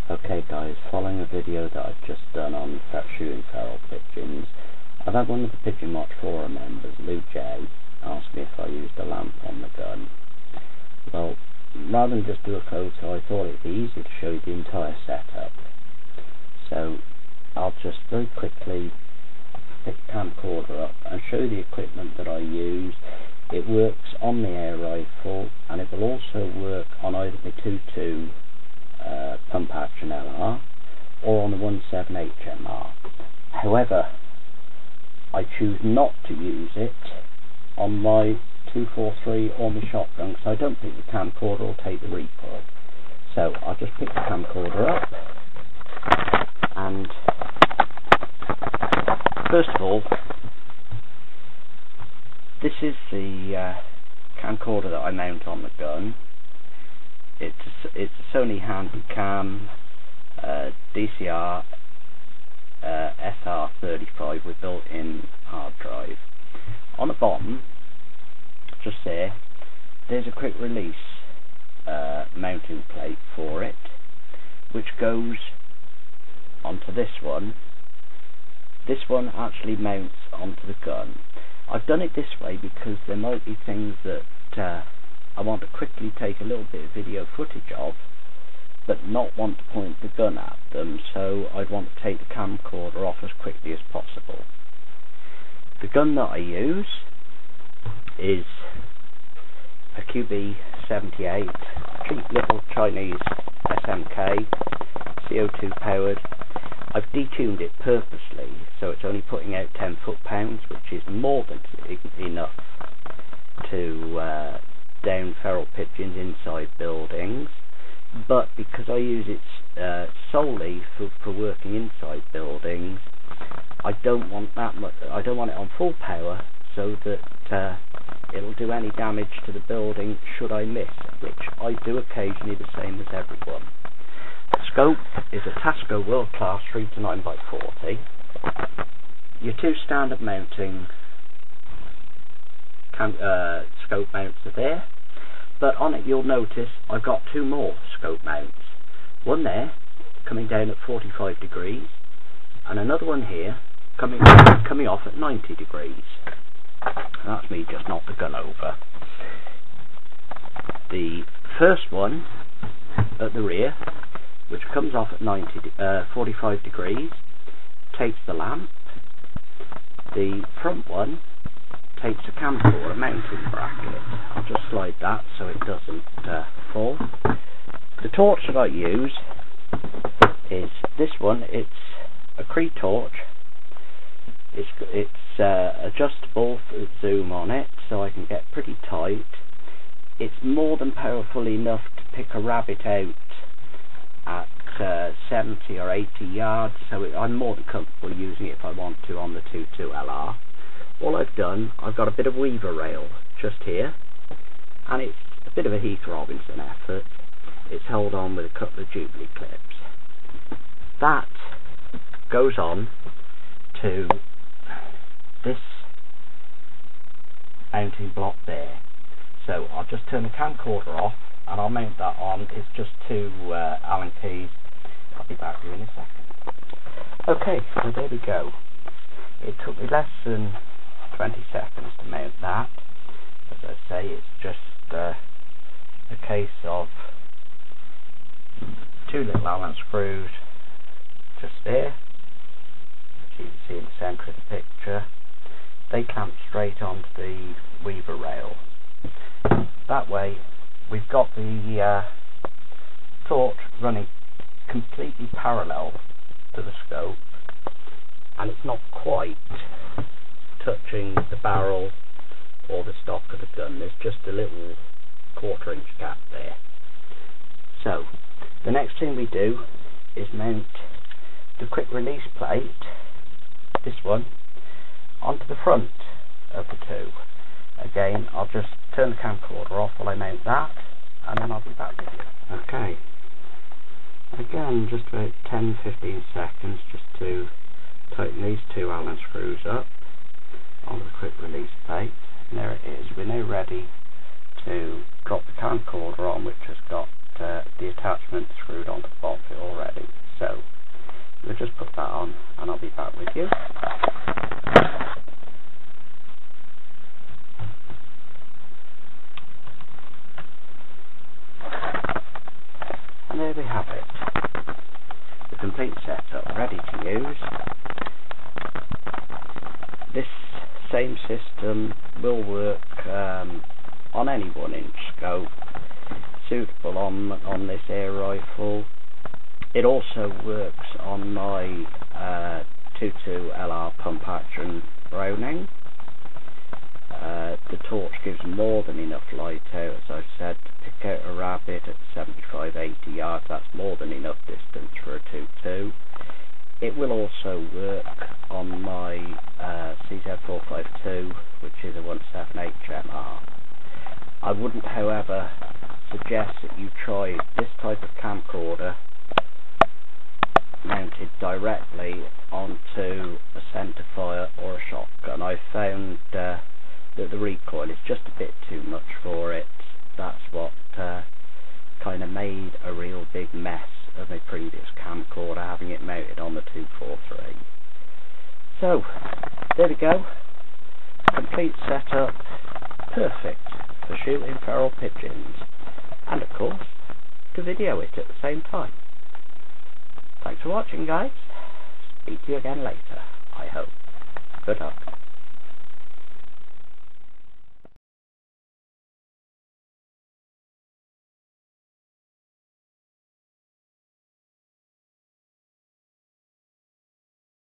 Okay guys, following a video that I've just done on shooting feral pigeons, I've had one of the Pigeon Watch forum members, Lou J, ask me if I used a lamp on the gun. Well, rather than just do a photo, I thought it'd be easy to show you the entire setup. So I'll just very quickly pick the camcorder up and show you the equipment that I use. It works on the air rifle, and it will also work on either the 2.2 pump action LR or on the 1.7 HMR. However, I choose not to use it on my 243 or my shotgun because I don't think the camcorder will take the recoil. So I'll just pick the camcorder up, and first of all, this is the camcorder that I mount on the gun. It's a Sony Handycam DCR SR35 with built-in hard drive. On the bottom, just there's a quick release mounting plate for it, which goes onto this one. This one actually mounts onto the gun. I've done it this way because there might be things that I want to quickly take a little bit of video footage of, but not want to point the gun at them, so I'd want to take the camcorder off as quickly as possible. The gun that I use is a QB78, cheap little Chinese SMK, CO2 powered. I've detuned it purposely, so it's only putting out 10 foot-pounds, which is more than enough to down feral pigeons inside buildings. But because I use it solely for working inside buildings, I don't want that much. I don't want it on full power, so that it'll do any damage to the building should I miss, which I do occasionally, the same as everyone. The scope is a Tasco World Class 3-9x40. Your two standard mounting scope mounts are there, but on it you'll notice I've got two more scope mounts. One there, coming down at 45 degrees, and another one here, coming off at 90 degrees. And that's me just knocked the gun over. The first one at the rear, which comes off at 45 degrees, takes the lamp. The front one takes a camcorder mounting bracket. I'll just slide that so it doesn't fall. The torch that I use is this one. It's a Cree torch. It's adjustable zoom on it, so I can get pretty tight. It's more than powerful enough to pick a rabbit out at 70 or 80 yards, so I'm more than comfortable using it if I want to on the 2.2 LR. All I've done, I've got a bit of weaver rail just here, and it's a bit of a Heath Robinson effort. It's held on with a couple of Jubilee clips. That goes on to this mounting block there. So I'll just turn the camcorder off and I'll mount that on. It's just two Allen keys. I'll be back here in a second. Okay, so there we go. It took me less than 20 seconds to mount that. As I say, it's just a case of two little Allen screws just there, as you can see in the centre of the picture. They clamp straight onto the weaver rail. That way we've got the torch running completely parallel to the scope, and it's not quite touching the barrel or the stock of the gun. There's just a little 1/4 inch gap there. So the next thing we do is mount the quick release plate, this one, onto the front of the two. Again, I'll just turn the camcorder off while I mount that, and then I'll be back with you. Okay, again, just about 10-15 seconds just to tighten these two Allen screws up on the quick release plate, and there it is. We're now ready to drop the camcorder on, which has got the attachment screwed onto the bottom of it already. So we'll just put that on and I'll be back with you. And there we have it, the complete setup ready to use. This same system will work on any 1-inch scope, suitable on this air rifle. It also works on my 22 LR pump action Browning. The torch gives more than enough light out, as I said, to pick out a rabbit at 75-80 yards. That's more than enough distance for a 22. It will also work on my CZ452, which is a 178 HMR. I wouldn't, however, suggest that you try this type of camcorder mounted directly onto a centerfire or a shotgun. I found that the recoil is just a bit too much for it. That's what kind of made a real big mess of my previous camcorder, having it mounted on the 243. So there we go, complete setup, perfect for shooting feral pigeons, and of course to video it at the same time. Thanks for watching, guys. Speak to you again later, I hope. Good luck.